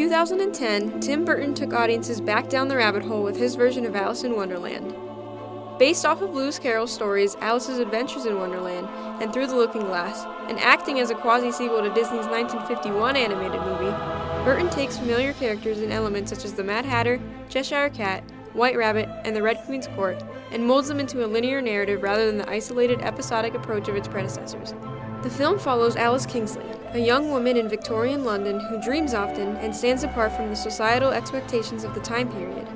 2010, Tim Burton took audiences back down the rabbit hole with his version of Alice in Wonderland. Based off of Lewis Carroll's stories Alice's Adventures in Wonderland and Through the Looking Glass, and acting as a quasi-sequel to Disney's 1951 animated movie, Burton takes familiar characters and elements such as the Mad Hatter, Cheshire Cat, White Rabbit, and the Red Queen's Court, and molds them into a linear narrative rather than the isolated episodic approach of its predecessors. The film follows Alice Kingsley, a young woman in Victorian London who dreams often and stands apart from the societal expectations of the time period.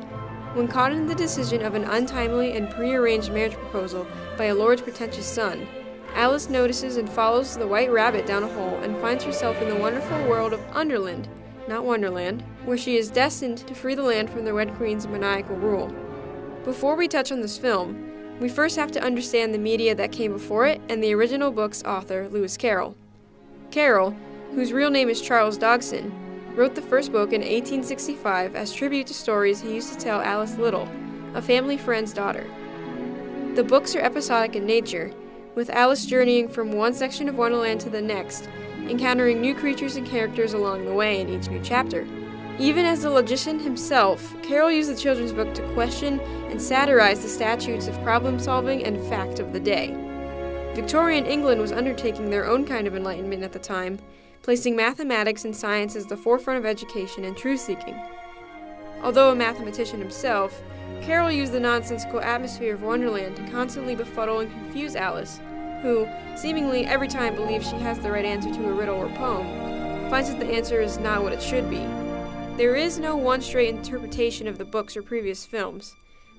When caught in the decision of an untimely and prearranged marriage proposal by a lord's pretentious son, Alice notices and follows the White Rabbit down a hole and finds herself in the wonderful world of Underland, not Wonderland, where she is destined to free the land from the Red Queen's maniacal rule. Before we touch on this film, we first have to understand the media that came before it and the original book's author, Lewis Carroll. Carroll, whose real name is Charles Dodgson, wrote the first book in 1865 as tribute to stories he used to tell Alice Little, a family friend's daughter. The books are episodic in nature, with Alice journeying from one section of Wonderland to the next, encountering new creatures and characters along the way in each new chapter. Even as the logician himself, Carroll used the children's book to question and satirize the statutes of problem-solving and fact of the day. Victorian England was undertaking their own kind of enlightenment at the time, placing mathematics and science as the forefront of education and truth-seeking. Although a mathematician himself, Carroll used the nonsensical atmosphere of Wonderland to constantly befuddle and confuse Alice, who, seemingly every time believes she has the right answer to a riddle or poem, finds that the answer is not what it should be. There is no one straight interpretation of the books or previous films,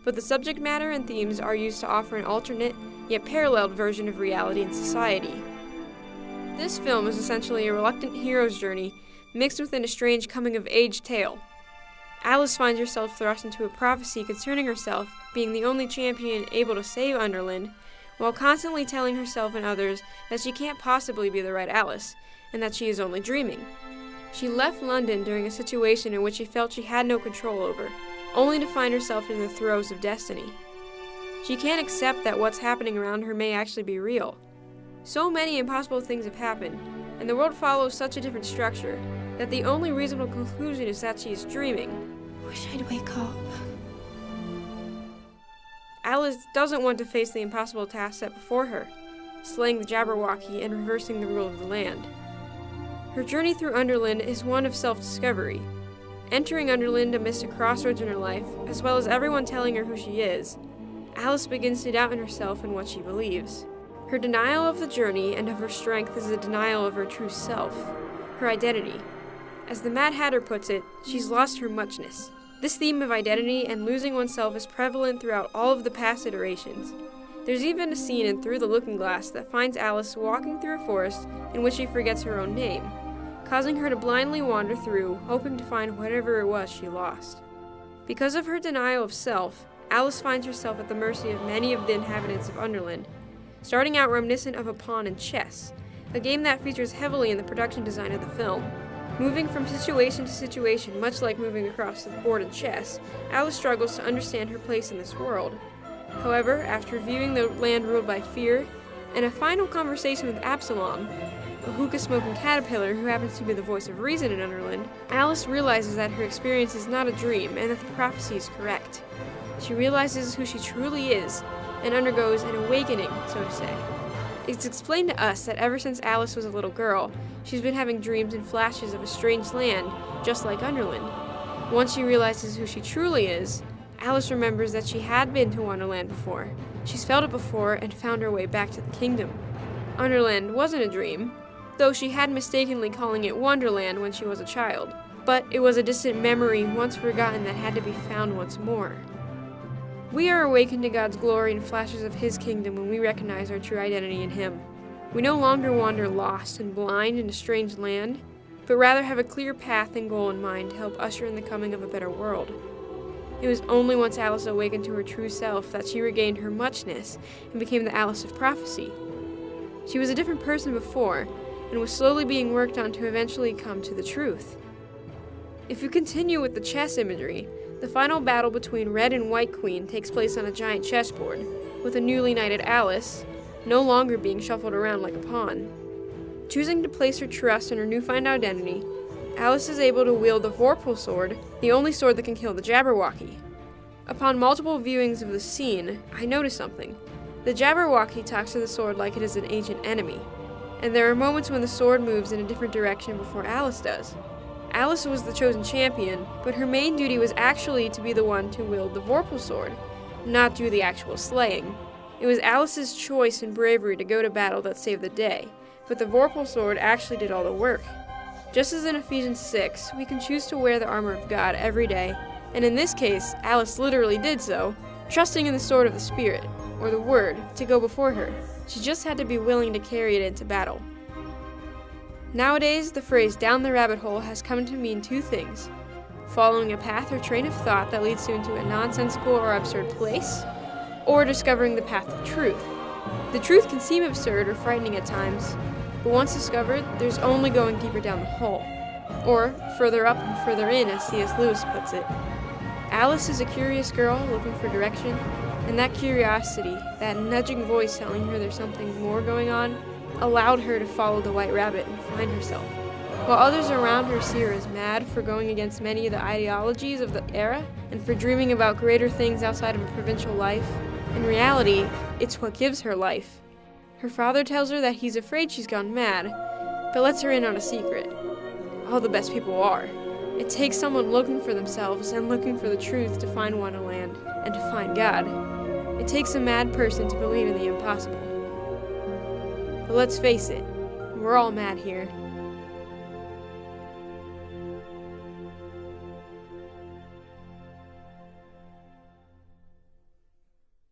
but the subject matter and themes are used to offer an alternate, yet paralleled version of reality and society. This film is essentially a reluctant hero's journey mixed within a strange coming-of-age tale. Alice finds herself thrust into a prophecy concerning herself being the only champion able to save Underland, while constantly telling herself and others that she can't possibly be the right Alice, and that she is only dreaming. She left London during a situation in which she felt she had no control over, only to find herself in the throes of destiny. She can't accept that what's happening around her may actually be real. So many impossible things have happened, and the world follows such a different structure, that the only reasonable conclusion is that she is dreaming. Wish I'd wake up. Alice doesn't want to face the impossible task set before her, slaying the Jabberwocky and reversing the rule of the land. Her journey through Underland is one of self-discovery. Entering Underland amidst a crossroads in her life, as well as everyone telling her who she is, Alice begins to doubt in herself and what she believes. Her denial of the journey and of her strength is a denial of her true self, her identity. As the Mad Hatter puts it, she's lost her muchness. This theme of identity and losing oneself is prevalent throughout all of the past iterations. There's even a scene in Through the Looking Glass that finds Alice walking through a forest in which she forgets her own name, causing her to blindly wander through, hoping to find whatever it was she lost. Because of her denial of self, Alice finds herself at the mercy of many of the inhabitants of Underland, starting out reminiscent of a pawn in chess, a game that features heavily in the production design of the film. Moving from situation to situation, much like moving across the board in chess, Alice struggles to understand her place in this world. However, after viewing the land ruled by fear, and a final conversation with Absalom, a hookah-smoking caterpillar who happens to be the voice of reason in Underland, Alice realizes that her experience is not a dream and that the prophecy is correct. She realizes who she truly is, and undergoes an awakening, so to say. It's explained to us that ever since Alice was a little girl, she's been having dreams and flashes of a strange land, just like Underland. Once she realizes who she truly is, Alice remembers that she had been to Wonderland before. She's felt it before and found her way back to the kingdom. Underland wasn't a dream, though she had mistakenly calling it Wonderland when she was a child. But it was a distant memory once forgotten that had to be found once more. We are awakened to God's glory and flashes of His kingdom when we recognize our true identity in Him. We no longer wander lost and blind in a strange land, but rather have a clear path and goal in mind to help usher in the coming of a better world. It was only once Alice awakened to her true self that she regained her muchness and became the Alice of prophecy. She was a different person before, and was slowly being worked on to eventually come to the truth. If we continue with the chess imagery, the final battle between Red and White Queen takes place on a giant chessboard, with a newly knighted Alice no longer being shuffled around like a pawn. Choosing to place her trust in her newfound identity, Alice is able to wield the Vorpal sword, the only sword that can kill the Jabberwocky. Upon multiple viewings of the scene, I notice something. The Jabberwocky talks to the sword like it is an ancient enemy, and there are moments when the sword moves in a different direction before Alice does. Alice was the chosen champion, but her main duty was actually to be the one to wield the Vorpal sword, not do the actual slaying. It was Alice's choice and bravery to go to battle that saved the day, but the Vorpal sword actually did all the work. Just as in Ephesians 6, we can choose to wear the armor of God every day, and in this case, Alice literally did so, trusting in the sword of the Spirit, or the Word, to go before her. She just had to be willing to carry it into battle. Nowadays, the phrase down the rabbit hole has come to mean two things: following a path or train of thought that leads you into a nonsensical or absurd place, or discovering the path of truth. The truth can seem absurd or frightening at times, but once discovered, there's only going deeper down the hole, or further up and further in, as C.S. Lewis puts it. Alice is a curious girl looking for direction, and that curiosity, that nudging voice telling her there's something more going on, allowed her to follow the White Rabbit and find herself. While others around her see her as mad for going against many of the ideologies of the era, and for dreaming about greater things outside of a provincial life, in reality, it's what gives her life. Her father tells her that he's afraid she's gone mad, but lets her in on a secret. All the best people are. It takes someone looking for themselves and looking for the truth to find Wonderland and to find God. It takes a mad person to believe in the impossible. But let's face it, we're all mad here.